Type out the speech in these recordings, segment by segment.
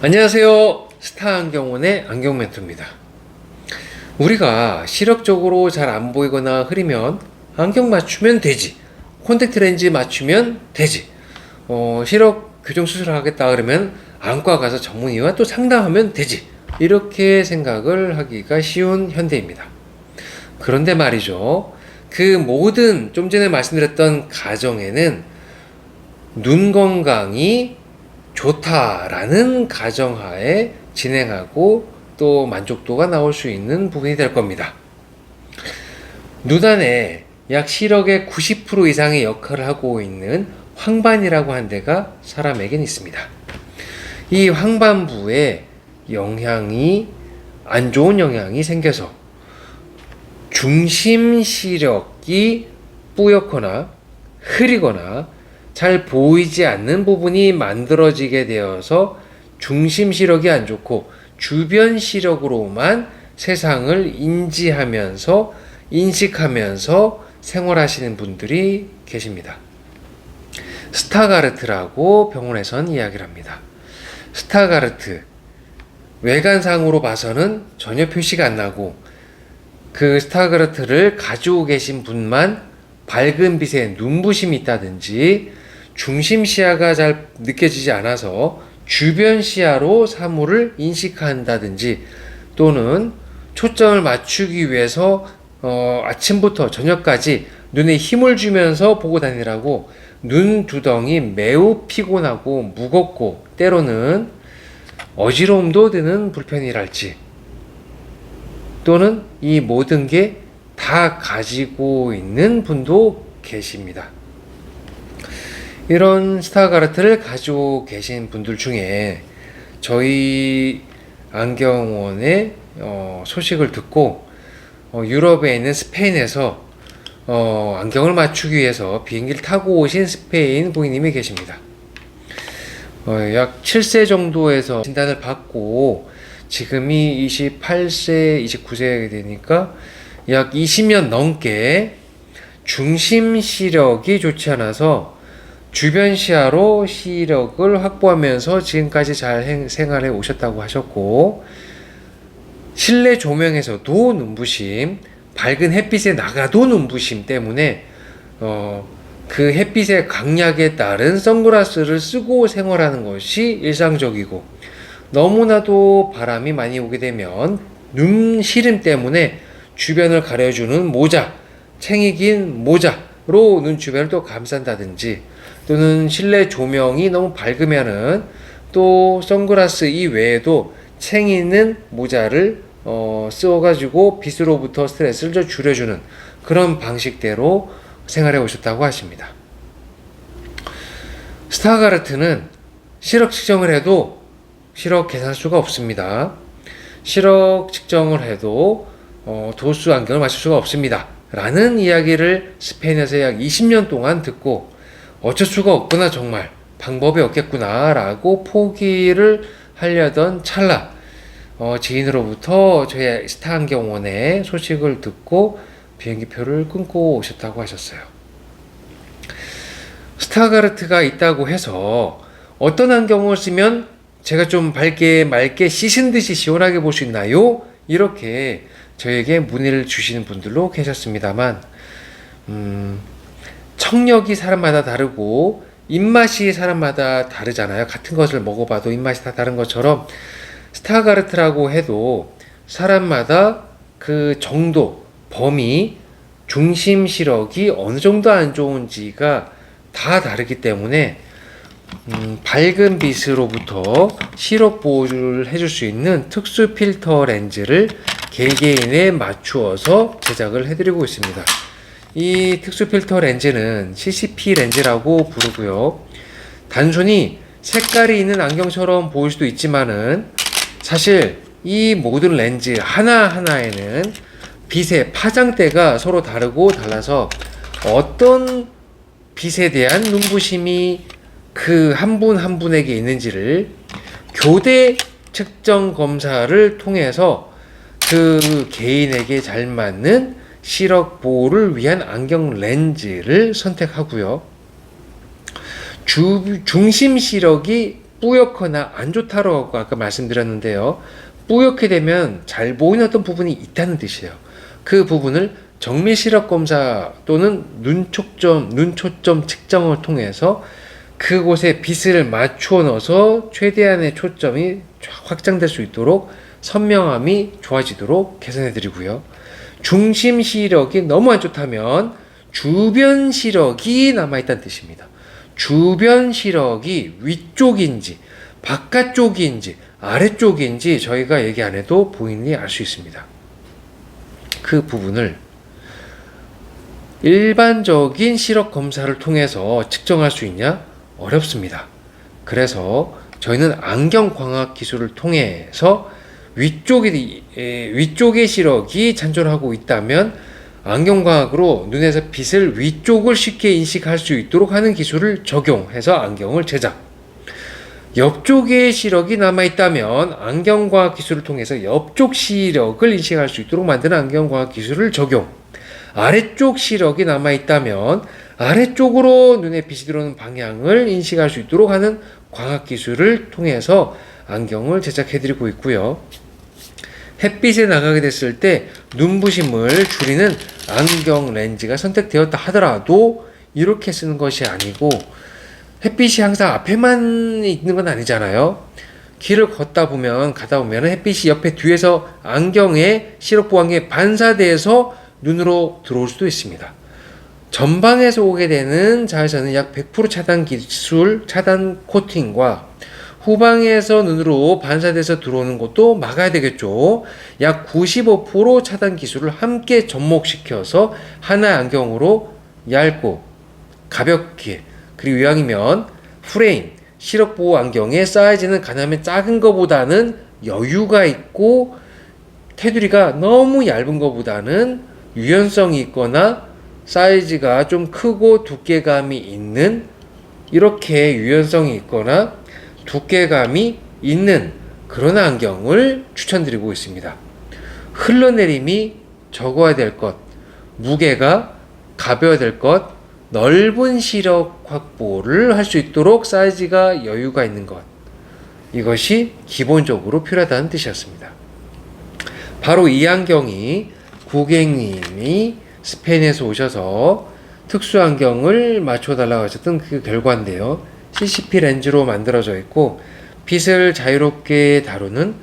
안녕하세요. 스타안경원의 안경멘토입니다. 우리가 시력적으로 잘 안 보이거나 흐리면 안경 맞추면 되지, 콘택트 렌즈 맞추면 되지, 시력 교정 수술을 하겠다 그러면 안과 가서 전문의와 또 상담하면 되지, 이렇게 생각을 하기가 쉬운 현대입니다. 그런데 말이죠, 그 모든 좀 전에 말씀드렸던 가정에는 눈 건강이 좋다라는 가정하에 진행하고 또 만족도가 나올 수 있는 부분이 될 겁니다. 눈 안에 약 시력의 90% 이상의 역할을 하고 있는 황반이라고 한 데가 사람에겐 있습니다. 이 황반부에 안 좋은 영향이 생겨서 중심 시력이 뿌옇거나 흐리거나 잘 보이지 않는 부분이 만들어지게 되어서 중심 시력이 안 좋고 주변 시력으로만 세상을 인식하면서 생활하시는 분들이 계십니다. 스타가르트라고 병원에선 이야기를 합니다. 스타가르트, 외관상으로 봐서는 전혀 표시가 안 나고 그 스타가르트를 가지고 계신 분만 밝은 빛에 눈부심이 있다든지 중심 시야가 잘 느껴지지 않아서 주변 시야로 사물을 인식한다든지, 또는 초점을 맞추기 위해서 아침부터 저녁까지 눈에 힘을 주면서 보고 다니라고 눈 두덩이 매우 피곤하고 무겁고 때로는 어지러움도 드는 불편이랄지, 또는 이 모든 게 다 가지고 있는 분도 계십니다. 이런 스타가르트를 가지고 계신 분들 중에 저희 안경원의 소식을 듣고 유럽에 있는 스페인에서 안경을 맞추기 위해서 비행기를 타고 오신 스페인 고객님이 계십니다. 약 7세 정도에서 진단을 받고 지금이 28세, 29세가 되니까 약 20년 넘게 중심 시력이 좋지 않아서 주변 시야로 시력을 확보하면서 지금까지 잘 생활해 오셨다고 하셨고, 실내 조명에서도 눈부심, 밝은 햇빛에 나가도 눈부심 때문에 그 햇빛의 강약에 따른 선글라스를 쓰고 생활하는 것이 일상적이고, 너무나도 바람이 많이 오게 되면 눈 시림 때문에 주변을 가려주는 모자, 챙이 긴 모자로 눈 주변을 또 감싼다든지, 또는 실내 조명이 너무 밝으면은 또 선글라스 이외에도 챙 있는 모자를 써가지고 빛으로부터 스트레스를 좀 줄여주는 그런 방식대로 생활해 오셨다고 하십니다. 스타가르트는 시력 측정을 해도 시력 계산수가 없습니다. 시력 측정을 해도 도수 안경을 맞출 수가 없습니다 라는 이야기를 스페인에서 약 20년 동안 듣고 어쩔 수가 없구나, 정말 방법이 없겠구나 라고 포기를 하려던 찰나 지인으로부터 저희 스타안경원의 소식을 듣고 비행기표를 끊고 오셨다고 하셨어요. 스타가르트가 있다고 해서 어떤 안경을 쓰면 제가 좀 밝게 맑게 씻은 듯이 시원하게 볼 수 있나요? 이렇게 저에게 문의를 주시는 분들도 계셨습니다만, 청력이 사람마다 다르고 입맛이 사람마다 다르잖아요. 같은 것을 먹어봐도 입맛이 다 다른 것처럼 스타가르트라고 해도 사람마다 그 정도, 범위, 중심 시력이 어느 정도 안 좋은지가 다 다르기 때문에 밝은 빛으로부터 시력 보호를 해줄 수 있는 특수 필터 렌즈를 개개인에 맞추어서 제작을 해드리고 있습니다. 이 특수 필터 렌즈는 CCP 렌즈라고 부르고요. 단순히 색깔이 있는 안경처럼 보일 수도 있지만은 사실 이 모든 렌즈 하나하나에는 빛의 파장대가 서로 다르고 달라서 어떤 빛에 대한 눈부심이 그 한 분 한 분에게 있는지를 교대 측정 검사를 통해서 그 개인에게 잘 맞는 시력 보호를 위한 안경 렌즈를 선택하고요. 중심 시력이 뿌옇거나 안 좋다고 아까 말씀드렸는데요. 뿌옇게 되면 잘 보이는 어떤 부분이 있다는 뜻이에요. 그 부분을 정밀 시력 검사 또는 눈초점 측정을 통해서 그곳에 빛을 맞추어 넣어서 최대한의 초점이 확장될 수 있도록 선명함이 좋아지도록 개선해 드리고요. 중심 시력이 너무 안 좋다면 주변 시력이 남아있다는 뜻입니다. 주변 시력이 위쪽인지 바깥쪽인지 아래쪽인지 저희가 얘기 안 해도 본인이 알 수 있습니다. 그 부분을 일반적인 시력 검사를 통해서 측정할 수 있냐? 어렵습니다. 그래서 저희는 안경 광학 기술을 통해서 위쪽의 시력이 잔존하고 있다면 안경광학으로 눈에서 빛을 위쪽을 쉽게 인식할 수 있도록 하는 기술을 적용해서 안경을 제작. 옆쪽의 시력이 남아있다면 안경광학 기술을 통해서 옆쪽 시력을 인식할 수 있도록 만드는 안경광학 기술을 적용. 아래쪽 시력이 남아있다면 아래쪽으로 눈에 빛이 들어오는 방향을 인식할 수 있도록 하는 광학 기술을 통해서 안경을 제작해드리고 있고요. 햇빛에 나가게 됐을 때 눈부심을 줄이는 안경 렌즈가 선택되었다 하더라도 이렇게 쓰는 것이 아니고, 햇빛이 항상 앞에만 있는 건 아니잖아요. 길을 가다 보면 햇빛이 옆에 뒤에서 시력보호 안경에 반사돼서 눈으로 들어올 수도 있습니다. 전방에서 오게 되는 자외선은 약 100% 차단 코팅과 후방에서 눈으로 반사돼서 들어오는 것도 막아야 되겠죠. 약 95% 차단 기술을 함께 접목시켜서 하나의 안경으로 얇고 가볍게, 그리고 이왕이면 프레임, 시력보호 안경의 사이즈는 가능하면 작은 것보다는 여유가 있고 테두리가 너무 얇은 것보다는 유연성이 있거나 사이즈가 좀 크고 두께감이 있는, 이렇게 유연성이 있거나 두께감이 있는 그런 안경을 추천드리고 있습니다. 흘러내림이 적어야 될 것, 무게가 가벼워야 될 것, 넓은 시력 확보를 할 수 있도록 사이즈가 여유가 있는 것, 이것이 기본적으로 필요하다는 뜻이었습니다. 바로 이 안경이 고객님이 스페인에서 오셔서 특수 안경을 맞춰달라고 하셨던 그 결과인데요. CCP 렌즈로 만들어져 있고 빛을 자유롭게 다루는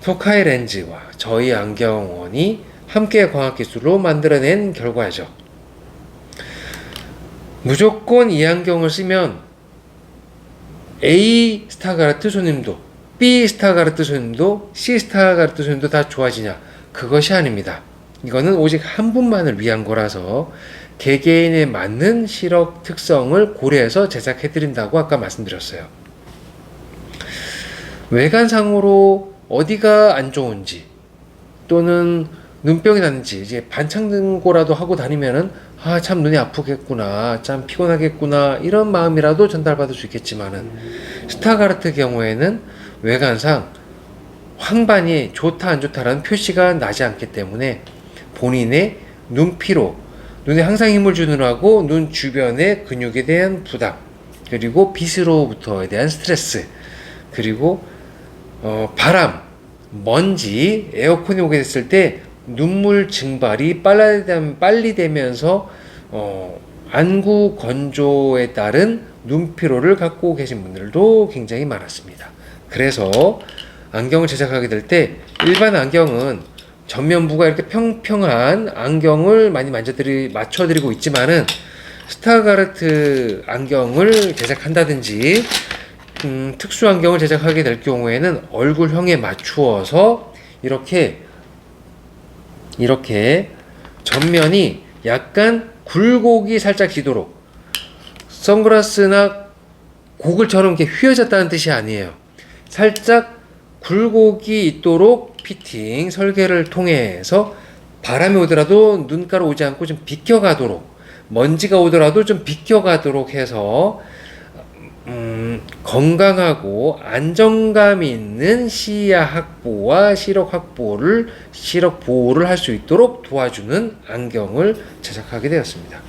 토카이 렌즈와 저희 안경원이 함께 광학기술로 만들어낸 결과죠. 무조건 이 안경을 쓰면 A 스타가르트 손님도, B 스타가르트 손님도, C 스타가르트 손님도 다 좋아지냐? 그것이 아닙니다. 이거는 오직 한 분만을 위한 거라서 개개인에 맞는 시력 특성을 고려해서 제작해드린다고 아까 말씀드렸어요. 외관상으로 어디가 안 좋은지 또는 눈병이 났는지 이제 반창고라도 하고 다니면은 참 눈이 아프겠구나, 참 피곤하겠구나, 이런 마음이라도 전달받을 수 있겠지만은 스타가르트 경우에는 외관상 황반이 좋다 안 좋다라는 표시가 나지 않기 때문에 본인의 눈피로, 눈에 항상 힘을 주느라고 눈 주변의 근육에 대한 부담, 그리고 빛으로부터에 대한 스트레스, 그리고 바람, 먼지, 에어컨이 오게 됐을 때 눈물 증발이 빨리 되면서 안구 건조에 따른 눈피로를 갖고 계신 분들도 굉장히 많았습니다. 그래서 안경을 제작하게 될 때 일반 안경은 전면부가 이렇게 평평한 안경을 많이 맞춰드리고 있지만은 스타가르트 안경을 제작한다든지 특수 안경을 제작하게 될 경우에는 얼굴형에 맞추어서 이렇게 전면이 약간 굴곡이 살짝 지도록, 선글라스나 고글처럼 이렇게 휘어졌다는 뜻이 아니에요. 살짝 굴곡이 있도록 피팅 설계를 통해서 바람이 오더라도 눈가로 오지 않고 좀 비껴가도록, 먼지가 오더라도 좀 비껴가도록 해서 건강하고 안정감 있는 시야 확보와 시력 보호를 할 수 있도록 도와주는 안경을 제작하게 되었습니다.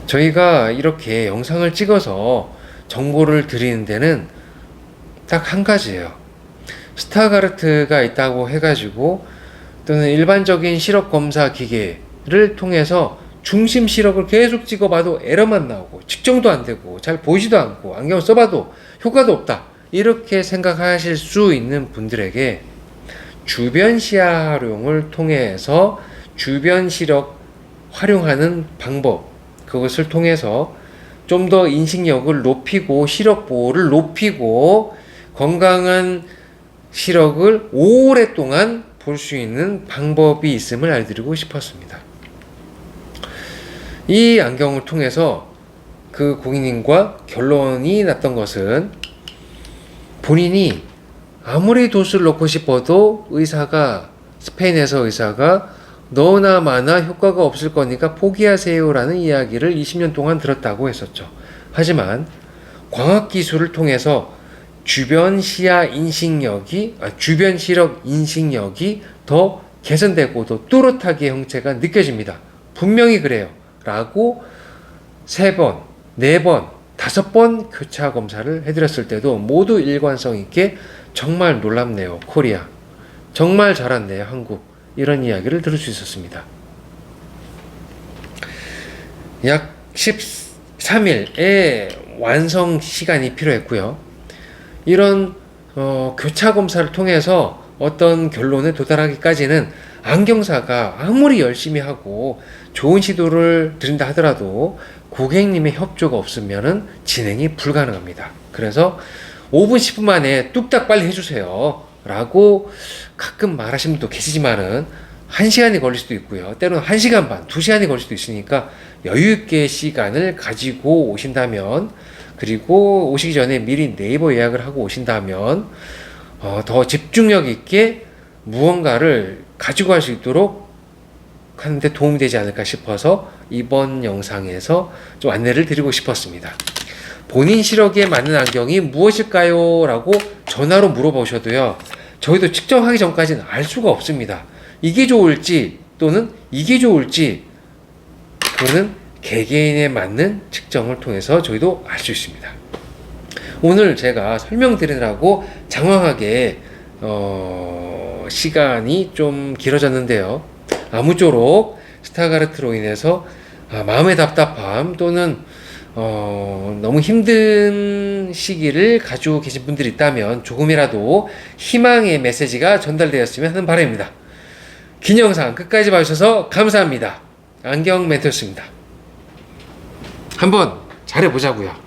저희가 이렇게 영상을 찍어서 정보를 드리는 데는 딱 한 가지예요. 스타가르트가 있다고 해가지고 또는 일반적인 시력 검사 기계를 통해서 중심 시력을 계속 찍어봐도 에러만 나오고 측정도 안 되고 잘 보이지도 않고 안경 써봐도 효과도 없다, 이렇게 생각하실 수 있는 분들에게 주변 시야 활용을 통해서 주변 시력 활용하는 방법, 그것을 통해서 좀 더 인식력을 높이고 시력 보호를 높이고 건강한 시력을 오랫동안 볼 수 있는 방법이 있음을 알려드리고 싶었습니다. 이 안경을 통해서 그 고객님과 결론이 났던 것은 본인이 아무리 돛을 놓고 싶어도 스페인에서 의사가 너나 마나 효과가 없을 거니까 포기하세요 라는 이야기를 20년 동안 들었다고 했었죠. 하지만 광학기술을 통해서 주변 시력 인식력이 더 개선되고 더 또렷하게 형체가 느껴집니다. 분명히 그래요 라고 3번, 4번, 5번 교차 검사를 해드렸을 때도 모두 일관성 있게 정말 놀랍네요 코리아, 정말 잘했네요 한국, 이런 이야기를 들을 수 있었습니다. 약 13일의 완성 시간이 필요했고요. 이런 교차 검사를 통해서 어떤 결론에 도달하기까지는 안경사가 아무리 열심히 하고 좋은 시도를 드린다 하더라도 고객님의 협조가 없으면 진행이 불가능합니다. 그래서 5분 10분 만에 뚝딱 빨리 해주세요 라고 가끔 말하시는 분도 계시지만은 1시간이 걸릴 수도 있고요, 때로는 1시간 반, 2시간이 걸릴 수도 있으니까 여유있게 시간을 가지고 오신다면, 그리고 오시기 전에 미리 네이버 예약을 하고 오신다면 더 집중력 있게 무언가를 가지고 갈 수 있도록 하는데 도움이 되지 않을까 싶어서 이번 영상에서 좀 안내를 드리고 싶었습니다. 본인 시력에 맞는 안경이 무엇일까요? 라고 전화로 물어보셔도요, 저희도 측정하기 전까지는 알 수가 없습니다. 이게 좋을지 또는 이게 좋을지 그거는 개개인에 맞는 측정을 통해서 저희도 알 수 있습니다. 오늘 제가 설명드리느라고 장황하게 시간이 좀 길어졌는데요, 아무쪼록 스타가르트로 인해서 마음의 답답함 또는 너무 힘든 시기를 가지고 계신 분들이 있다면 조금이라도 희망의 메시지가 전달되었으면 하는 바람입니다. 긴 영상 끝까지 봐주셔서 감사합니다. 안경 멘토였습니다. 한번 잘해보자고요.